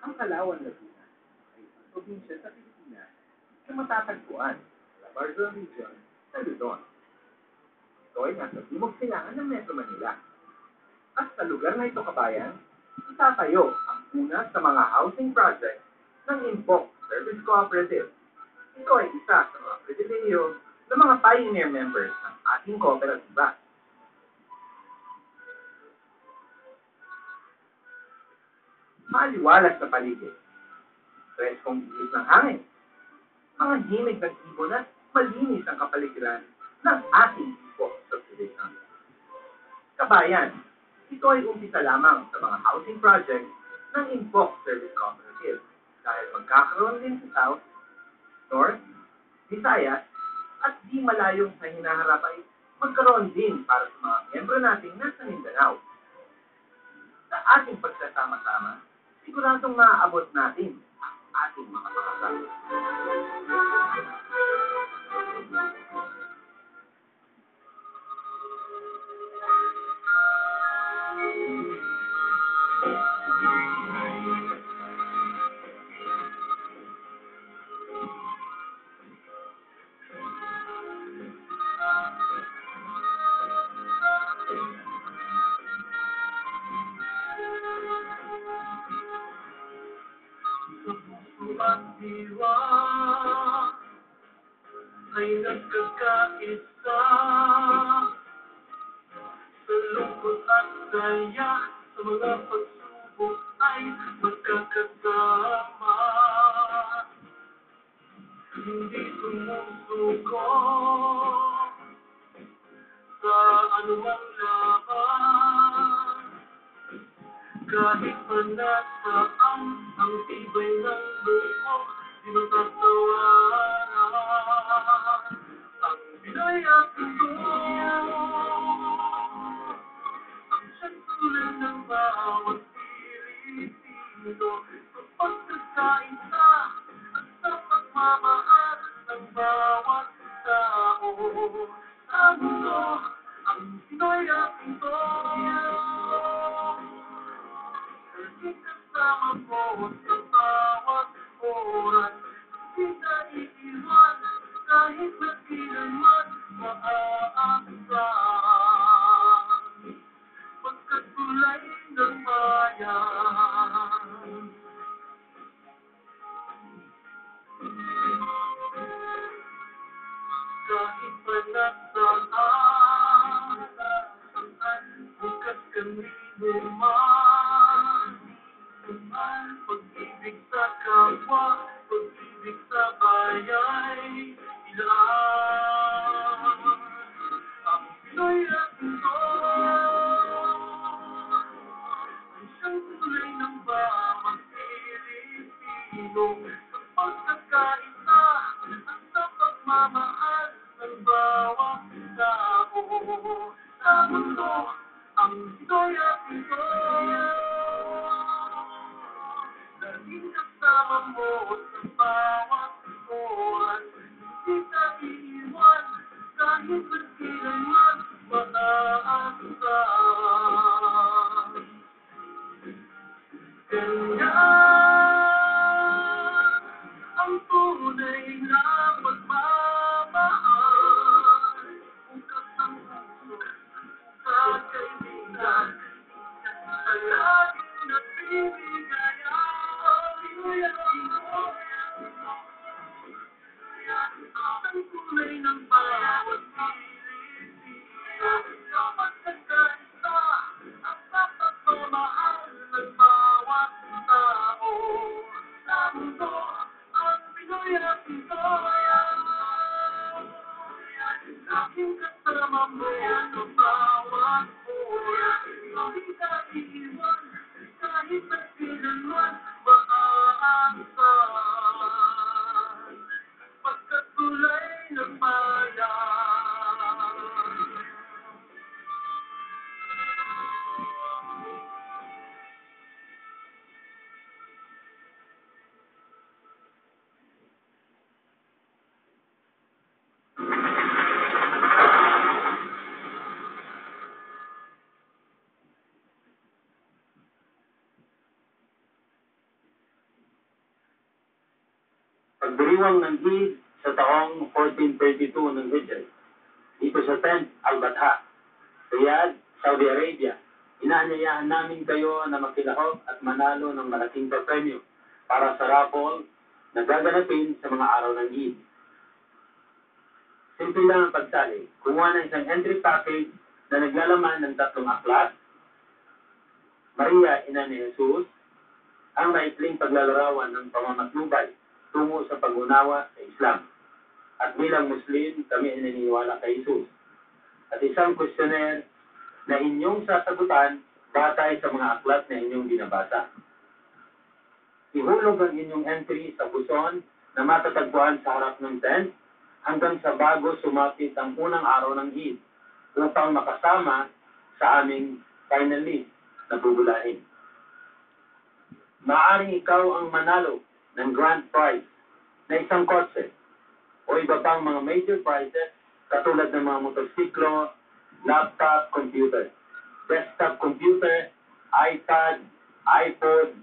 Ang Calauan, Laguna ay isang probinsya sa Pilipinas na matatagpuan sa Barzon Region sa Luzon. Ito ay nasa timog silangan ng Metro Manila. At sa lugar na ito, kabayan, itatayo ang una sa mga housing project ng Inpoc Service Cooperative. Ito ay isa sa mga pribilehiyo ng mga pioneer members ng ating kooperatiba. Maliwalas na paligid, preskong ihip ng hangin, mga himig ng ibon at malinis ang kapaligiran ng ating Inpoc subdivision. Kabayan, ito ay umpisa lamang sa mga housing project ng Inpoc Service Cooperative dahil magkakaroon din sa South, North, Visayas at di malayong sa hinaharap ay magkaroon din para sa mga miyembro nating nasa Mindanao. Sa ating pagsasama-sama, siguradong maaabot natin ang ating mga pangarap. At diwa ay nagkakaisa sa lungkot at saya, sa mga pagsubok ay magkakasama. Hindi sumusuko sa anumang laban, kahit man nasaan ang tibay ng loob, di matatawaran. Ang Pinoy at ito, ang siyang ng bawat Pilipino, sa pagkakaisa at sa pagmamahal ng bawat tao. Sa mundo, ang Pinoy at ito, kasama mo sa bawat oras, di ka iiwan kahit na kailanman maaaksan. Pagkatulay ng bayan, kahit pa nasaan, bukas kanino man. Pag-ibig sa kapwa, pag-ibig sa bayay, ilan ang Pinoy at ito, ang siyang tulay ng bawat Pilipino, sa pagkakaisa at sa pagmamahal ng bawat tao. Sa mundo, ang Pinoy at ito, laging kasama mo sa bawat oras, di ka iiwan kahit na kailanman maaaksan. Ganyan ang tunay na pagmamahal, bukas ng puso sa kaibigan, sa laging nagbibigayan. Ang tunay ng bawat Pilipino, pagdiriwang ng Eid sa taong 1432 ng Hijri, dito sa Tent Al-Batha, Riyadh, Saudi Arabia. Inaanyayahan namin kayo na makilahok at manalo ng malaking premyo para sa raffle na gaganapin sa mga araw ng Eid. Simple lang ang pagsali. Kumuha ng isang entry package na naglalaman ng 3 aklat, Maria, Ina ni Jesus, ang maikling paglalarawan ng pamamatnubay tungo sa pag-unawa sa Islam. At bilang Muslim, kami ay naniniwala kay Jesus. At isang questionnaire na inyong sasagutan batay sa mga aklat na inyong binabasa. Ihulog ang inyong entry sa buson na matatagpuan sa harap ng tent hanggang sa bago sumapit ang unang araw ng Eid upang makasama sa aming final list na bubulahin. Maaaring ikaw ang manalo ng grand prize na isang kotse o iba pang mga major prizes katulad ng mga motorsiklo, laptop, computer, desktop computer, iPad, iPod,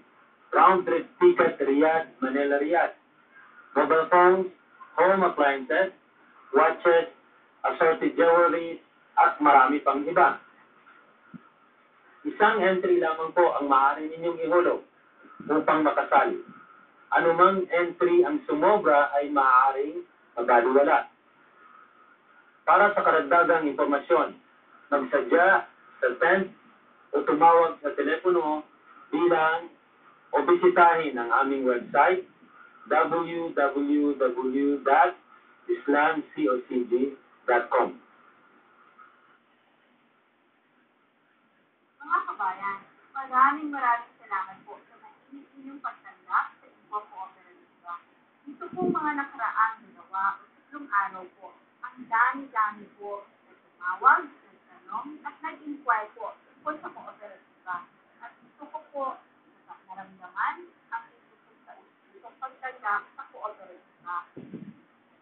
round-trip ticket Riyadh, Manila, Riyadh, mobile phones, home appliances, watches, assorted jewelry, at marami pang iba. Isang entry lamang po ang maaari ninyong ihulog upang makasali. Anumang entry ang sumobra ay maaaring magaliwala. Para sa karagdagang impormasyon, magsadya sa tent o tumawag sa telepono bilang o bisitahin ang aming website www.islamcocg.com. Mga kabayan, maraming salamat po sa mainit ninyong pagtanggap sa Inco Cooperativa. Ito po mga nakaraang dalawa o 3 araw po, ang dami-dami po na tumawag, nagtanong, at nag-inquire po tungkol sa Cooperativa. At gusto ko po naramdaman ang ito sa isang pagtanggap sa Cooperativa.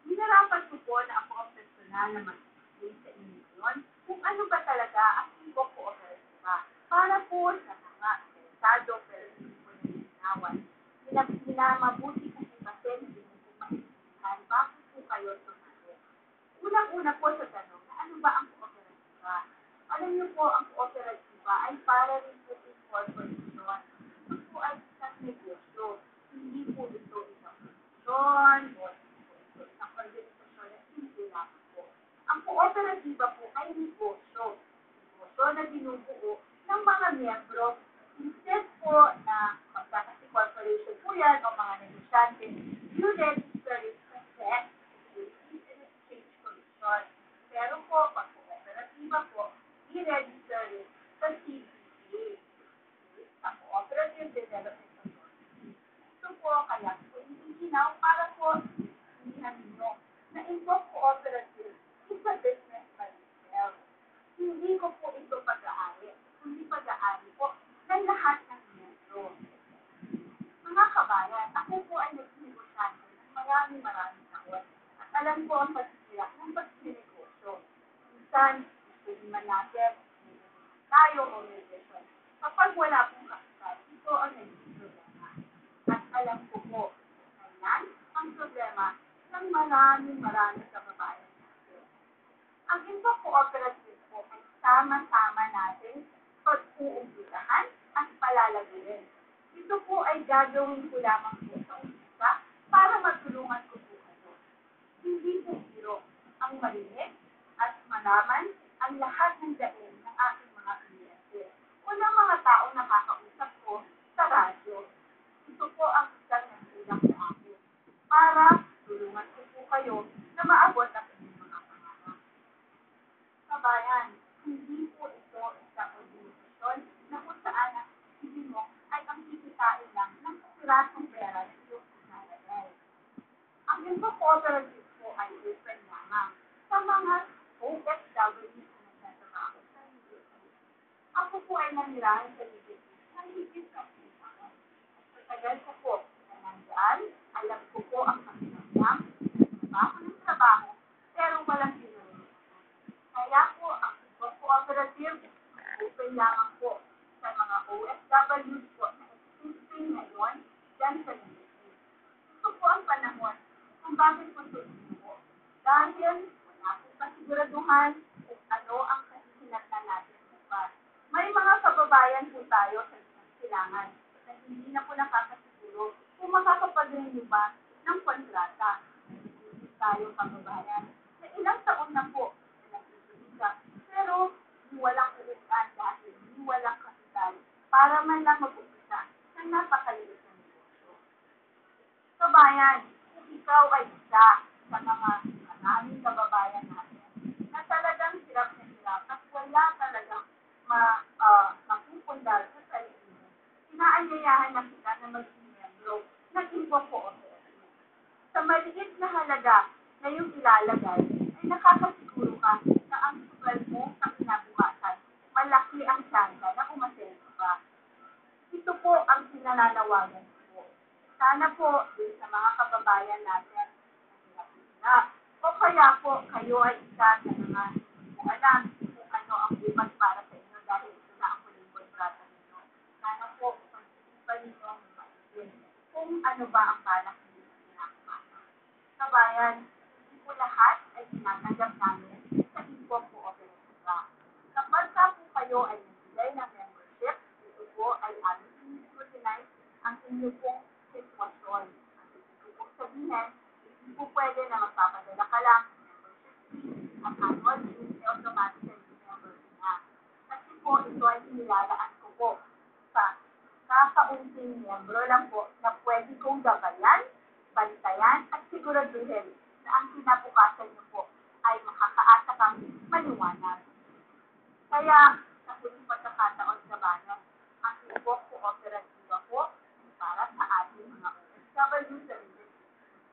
Hinarapan ko po na ako ang personal na mag-explain sa inyo ngayon kung ano ba talaga ang Inco Cooperativa para po sa mga interesado pero hindi po nangyayawat. Mabuti po kasi hindi po maintindihan bakit po kayo sumali. Unang-una po sa tanong na ano ba ang Cooperativa? Alam niyo po, ang Cooperativa ay para rin po incorporation. Ito po ay isang negosyo. Hindi po ito isang posisyon o isang organisasyon na hindi lamang po. Ang Cooperativa po ay negosyo. Negosyo na binubuo ng mga miyembro. Instead po na magkakasi corporation po yan o mga negosyante, you register it kasi Exchange Commission. Pero po, pag Cooperativa po, i-register it sa CBA, sa Cooperative Development Authority. Ito po, kaya po hinaw para po hinihan ninyo na Inco Cooperative is a business by itself. Hindi ko po ito pag-aari, kundi pag-aari po ng lahat ng miyembro. Mga kabayan, ako po ay nagsinegosyante ng maraming taon at alam ko ang pagkira ng pagsinegosyo. Minsan, gusto man natin, tayo o mediation. Kapag wala pong kapital, ito ang naging problema. At alam ko po, kailan ang problema ng maraming kababayan natin. Ang Inco Cooperative po ay sama-sama natin pag-uumpitahan at palalagyan. Ito po ay gagawin ko lamang po sa umpisa para matulungan ko po kayo. Hindi po biro ang marinig at malaman ang lahat ng daing ng aking mga kliyente o ng mga taong nakakausap ko sa radyo. Ito po ang isang nagbilang sa akin para tulungan ko po kayo na maabot ang inyong mga pangarap. Kabayan, hindi po ito isang organisasyon na kung saan ang isipin mo ay ang kikitain lang ng pirasong pera na iyong inalagay. Ang Inco Cooperative po ay open lamang sa mga OFW na nagtatrabaho sa UST. Ako po ay nanirahan sa UST ng higit sa taon. Sa tagal ko po na nandaan, alam ko po ang pakiramdam, trabaho, pero walang ginagawa. Kaya po ang Inco Cooperative open lamang po sa mga OFWs po na existing ngayon dyan sa UST. Ito po ang panahon Kung bakit po ito po? Dahil wala pong kasiguraduhan kung ano ang kahihinatnan natin bukas. May mga kababayan po tayo sa kailangan na hindi na po nakakasiguro kung makakapag-renew ba ng kontrata. Hindi tayo kababayan na ilang taon na po na nag-iisa pero walang uwian dahil walang kapital para man lang mag-umpisa ng napakaliit na negosyo. Kabayan, kung ikaw ay isa sa mga maraming kababayan natin na talagang hirap na hirap at wala talagang mapupundal sa sarili mo, inaanyayahan na kita na maging miyembro ng Info Cooperative. Sa maliit na halaga na yung ilalagay, ay nakakasiguro ka na ang sugal mo sa kinabukasan, malaki ang tsansa na umasenso ka. Ito po ang sinananawagan ko. Sana po din sa mga kababayan natin na o kaya po kayo ay isa sa mga kung alam kung ano ang bukas para sa inyo dahil ito na ang huling kontrata ninyo. Sana po pag-isipan ninyo kung ano ba ang balak ninyo sa kinabukasan. Kabayan, hindi po lahat ay tinatanggap namin sa Info Cooperative. Kapag po kayo ay nagbigay ng membership, ito po ay aming scrutinize ang inyo pong sitwasyon. Ang ito pong sabihin, hindi po pwede na magpapadala ka lang membership fee at annual dues ay automatically member na. Kasi po ito ay inilalaan ko po sa kakaunting miyembro lang po na pwede kong gabayan, bantayan at siguraduhin na ang kinabukasan niyo po ay makakaasa kang maliwanag. Kaya, sa huling pagkakataon sa bayan, ang Info Cooperative po para sa ating mga OFW sa region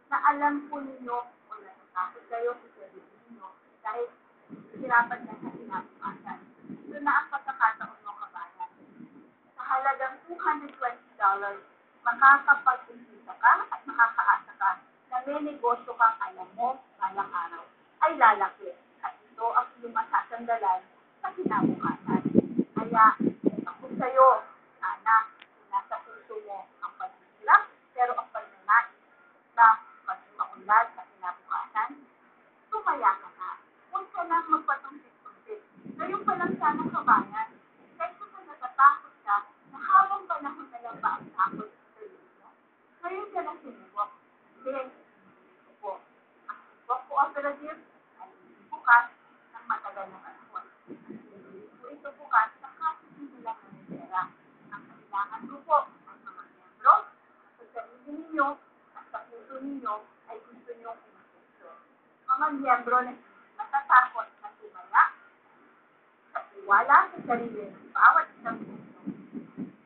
na alam po ninyo o natatakot kayo sa sarili ninyo dahil hirapan na sa kinabukasan. Ito na ang pagkakataon ng kabayan. Sa halagang $220, makakapag-umpisa ka at makakaasa ka na may negosyo kang alam mo balang araw ay lalaki. At ito ang iyong masasandalan sa kinabukasan. Kaya, ako sa'yo, sana, nasa puso mo ang paghihirap, pero ang pagnanais na magpaunlad sa kinabukasan, tumaya ka na. Huwag ka lang magpatumpik-tumpik. Ngayon pa lang sana kabayan, kaysa sa natatakot ka, na habang panahon na lang ba ang takot sa sarili mo. Ngayon ka lang sinubok. Hindi, ito po. Ang Info Cooperative ay hindi bukas ng matagal na panahon. Ito bukas sa kahit hindi lang ng pera. Ang kailangan ko po ay mga miyembro, sa sarili ninyo, at sa puso ninyo ay gusto nyo umasenso. Mga miyembro na hindi matatakot na tumaya sa tiwala sa sarili ng bawat isang puso.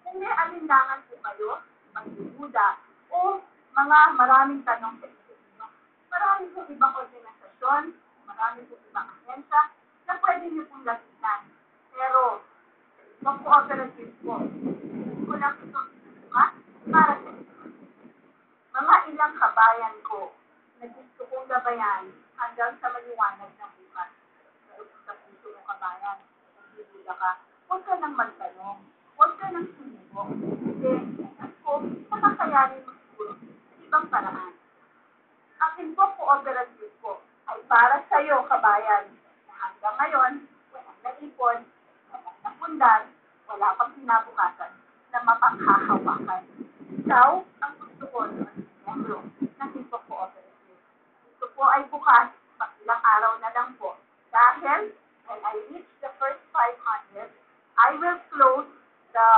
Kung may alinlangan po kayo, pagdududa, o mga maraming tanong sa isip ninyo, marami pong ibang organisasyon, marami pong ibang ahensya na pwede niyo pong lapitan. Pero, sa cooperative po, hindi ko lang ito inuha para sa inyo. Mga ilang kabayan ko na gusto kong gabayan hanggang sa maliwanag na bukas. Sa puso mo kabayan, kung bibuda ka, huwag ka nang magtanong, huwag ka nang sumubok. Kasi, alam ko, makakayanin mo siguro sa ibang paraan. Ang Info Cooperative po ay para sa iyo, kabayan, na hanggang ngayon, walang naipon, walang napundar, wala pang kinabukasan na mapanghahawakan. Ikaw ang gusto ko ng miyembro ng Info Cooperative. Ito po ay bukas pag ilang araw na lang po. Dahil when I reach the first 500, I will close the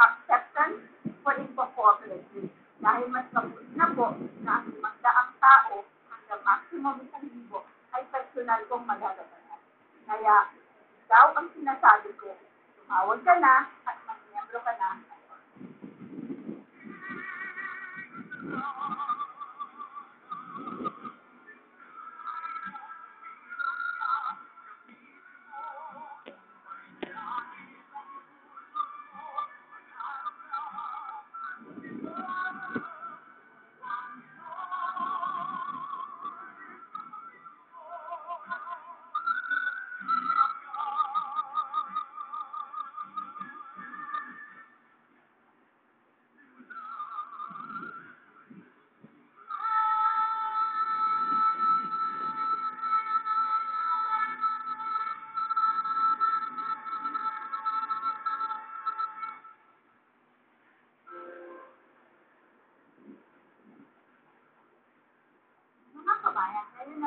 acceptance for Info Cooperative. Dahil mas mabuti na po na ang 500 tao hanggang maximum 1,000 ay personal kong magagabayan. Kaya, ikaw ang sinasabi ko, tumawag ka na at mag-miyembro ka na.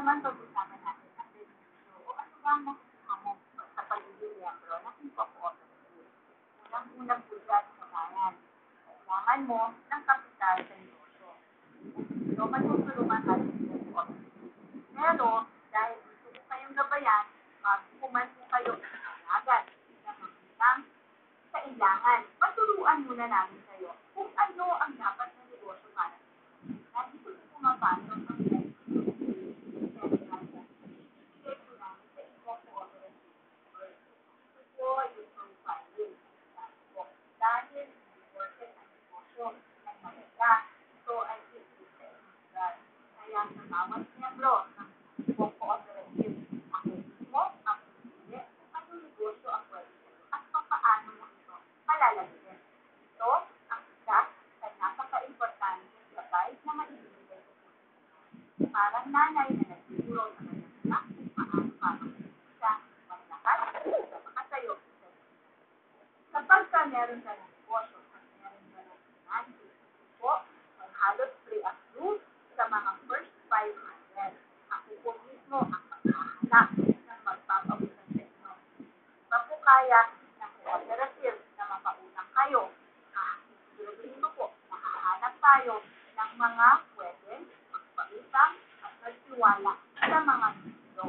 naman pag-usapan natin ang benepisyo o ano ba ang nakukuha mo sa pagiging miyembro ng Inco-Cooperative. Unang-unang po dyan sa bayan. Kailangan mo ng kapital sa negosyo. So, matutulungan ka ng Inco-Cooperative. Pero, dahil gusto ko kayong gabayan, bago kuman po kayo agad ng mga kailangan, maturuan muna namin kayo kung ano ang dapat na negosyo para sa inyo. Dahil dito po pumapasok ang kaya sa bawat miyembro ng cooperative, ako mismo ang pipili kung anong negosyo ang pwede at paano mo ito palalagyan. Ito ang isa sa napaka-importante gabay na maibibigay ko po. Parang nanay na nagtuturo sa kanyang anak kung paano siya maglakas sa makatayo sa kapag ka meron ka ng negosyo at meron ka ng finances, po, ay halos pre-approved sa mga first 500. Ako po mismo ang maghahanap ng magpapawisan sa inyo. Iba po kaya ng cooperative na mapaunang kayo. Siguraduhin ko po, makahanap tayo ng mga pwedeng magpautang at magtiwala sa mga nito.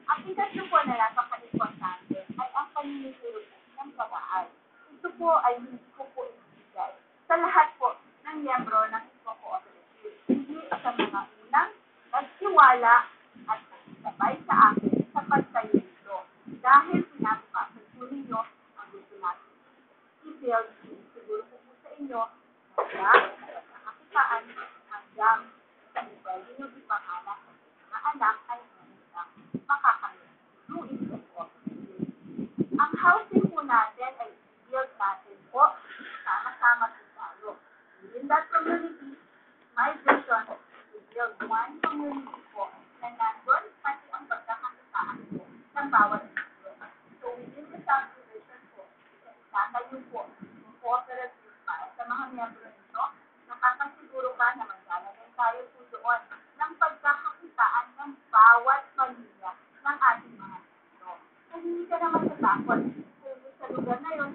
Ang ikatlo po na napaka-importante ay ang paninitiro ng pag-aal. Ito po ay hindi ko po ibigay sa lahat po ng miyembro ng Inco-Cooperative. Hindi sa mga unang nagtiwala at sabay sa akin sa pagtayo nito. Dahil pinapapasal po ninyo ang gusto natin i-build, siguro po sa inyo na pagkakakitaan hanggang sa pwede nyo ipanganak ng mga anak ay makakamit. Ang housing po natin ay i-build natin po sama-sama po tayo. In that community, my vision is to build one community po na nandun pati ang pagkakakitaan po ng bawat ito. So within the subdivision po, itatayo po yung cooperative para sa mga miyembro nito, nakakasiguro ka na maglalagay tayo po doon ng pagkakakitaan ng bawat pamilya ng ating mga ito. Kung hindi ka naman natakot, kung sa lugar na yun,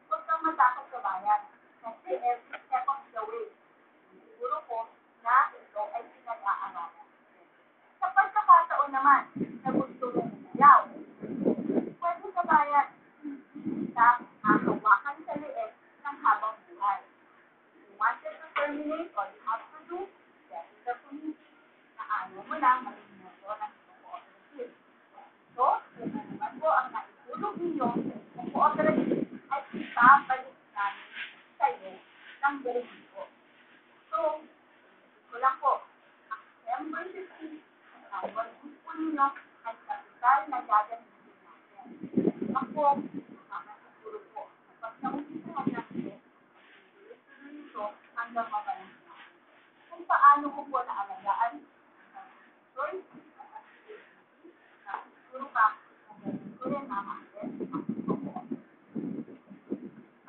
huwag kang matakot sa bayan. Kasi every step of the way, siguro ko na ito ay pinag-aaralan. Sa pagkakataon naman na gusto mong umayaw, pwede sa bayan, hindi ka hahawakan sa liit ng habang buhay. If you wanted to terminate, all you have to do, get in the community, na ayaw mo lang maging member ng cooperative. So, kung ano naman po ang naitulog ninyo ng cooperative, ay ipabalik namin sa iyo ng buong mundo. So, ito lang po, ang membership fee, ang wagin po ninyo ay kapital na gagamitin natin. Ako, makakasiguro po, kapag naumpisahan natin, tuloy-tuloy ito hanggang mabalang natin. Kung paano ko po naalagaan ang choice at activity na siguro ka kung gano'n ko rin mamahalin ang ito.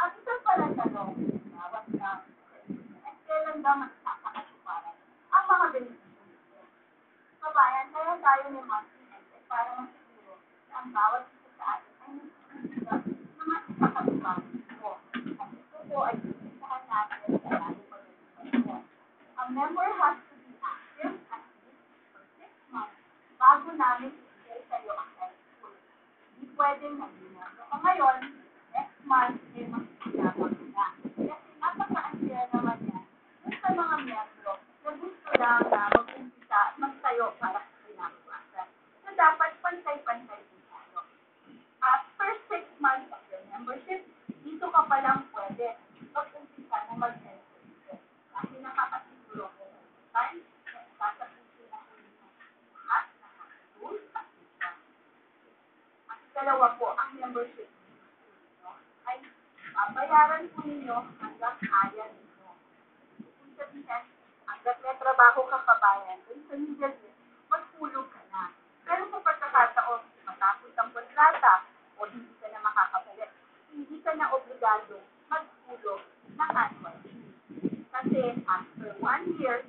Ang isang palang tanong, bawat na, at kailan ba magkakakasuparan ang mga benepisyo nito? Kabayan, kaya tayo ni Martin Ente para masiguro na ang bawat isa sa atin ay nagsisigap na magkakasuparan nito. At ito po ay isisahan natin sa ating pag-ibig. A member has to be active at least for 6 months bago namin ibigay sa iyo ang health school. Hindi pwedeng nag-member ka ngayon, next month ay magsisigapang na. Kasi napaka-unfair naman yan dun sa mga miyembro na gusto lang na mag-umpisa at magtayo para sa kinabukasan. So, dapat pantay-pantay din tayo. After 6 months of your membership, dito ka pa lang pwede mag-umpisa na mag-health school. Kasi nakakasiguro ko time na itatapusin na ko lahat ng mga rules at system. At dalawa po, ang membership ay babayaran po ninyo hanggang kaya ninyo. Kung sabihin, hanggang may trabaho ka kabayan, dun sa middle year, magpulog ka na. Pero sa pagkakataon, matapos ang kontrata o hindi ka na makakapalit, hindi ka na obligado magpulog ng annual fee. Kasi after 1 year,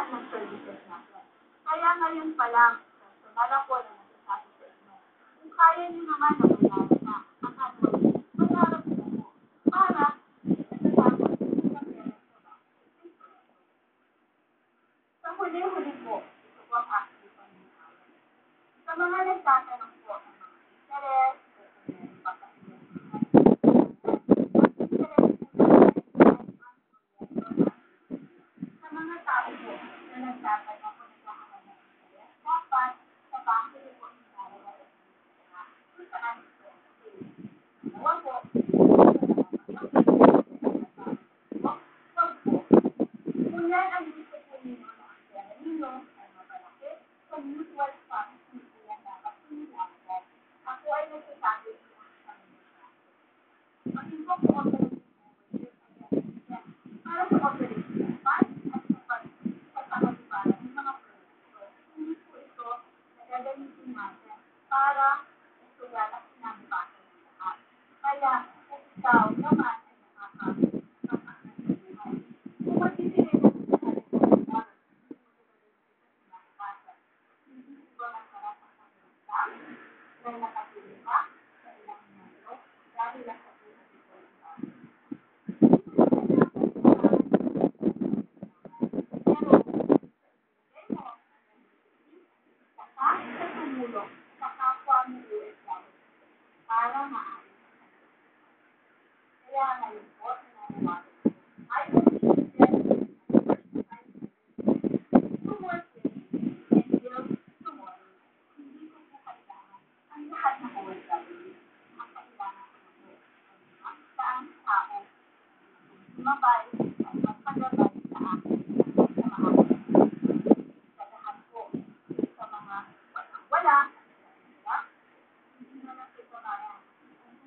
lahat ng services natin. Kaya ngayon pa lang, personal ako na nagsasabi sa inyo, kung kaya niyo naman na bayaran na ang annual fee, bayaran niyo na po. Para nagtatapos ng pera sa bank. Sa huli-huli po, ito po ang aking pangyayaran. Sa mga nagtatanong po ng mga interest, meron pa kasi sa mga tao po na nagtatanong kung nagkakaroon ng interest, dapat sa bangko niyo po ilalagay ang pera kung saan ito okay. Dalawa po, wag po. Kung yan ang gusto po ninyo na ang pera ninyo ay mapalaki, sa mutual funds hindi yan dapat inilalagay. Ako ay nagsasabi sa inyo. Maging po cooperative membership para sa operating fund at sa pagkakatibaran ng mga proyekto. Hindi po ito na gagamitin natin para isulat at sinabukasan ng lahat. Kaya kung ikaw naman ay nakakapagpapakas, kung magbibigay ng $200, hindi po ba masarap ang pakiramdam na nakatili ka sa ilang minuto dahil lang sa $200? Sa tumulong sa kapwa mo OFW para maayos ang kanila. Kaya ngayon po, sinanawagan ko, I will be to work today and build tomorrow. Hindi ko po kailangan ang lahat ng OFW. Ang kailangan ko po ang saang tao sumabay at magpagabay sa akin sa maayos. Sa lahat po, sa mga walang-wala, hindi na lang ito kaya ang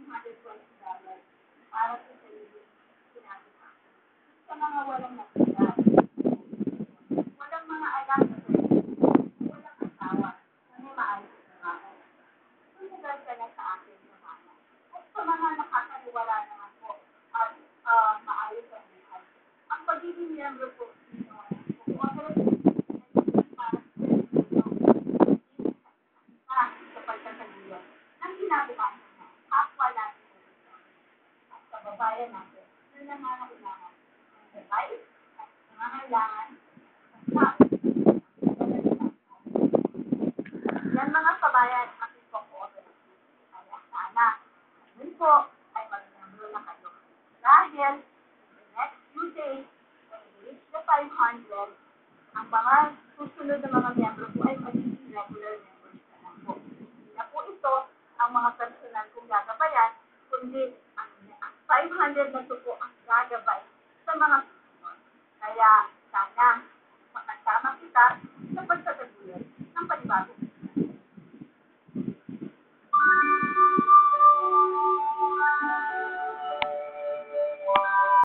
$220 para sa sarili sinabi ko. Sa mga walang nakita, walang mga alam na walang asawa na may maayos na trabaho. Sumunod ka na sa akin sa mga. At sa mga nakakaniwala naman po at maayos ang buhay. Ang pagiging miyembro po sa pagkakaliwan ng kinabukasan na kapwa natin at sa babayan natin na nangangailangan ng advice at nangangailangan ng tao. Yan mga kabayan, aking po cooperative. Kaya sana, ngayon po ay mag-membro na kayo. Dahil in the next few days, when we reach the 500, ang mga susunod na mga miyembro po ay magiging regular members na lang po. Hindi na po ito ang mga personal kong gagabayan, kundi ang 500 na ito po ang gagabay sa mga susunod. Kaya sana makasama kita sa pagtataguyod ng panibagong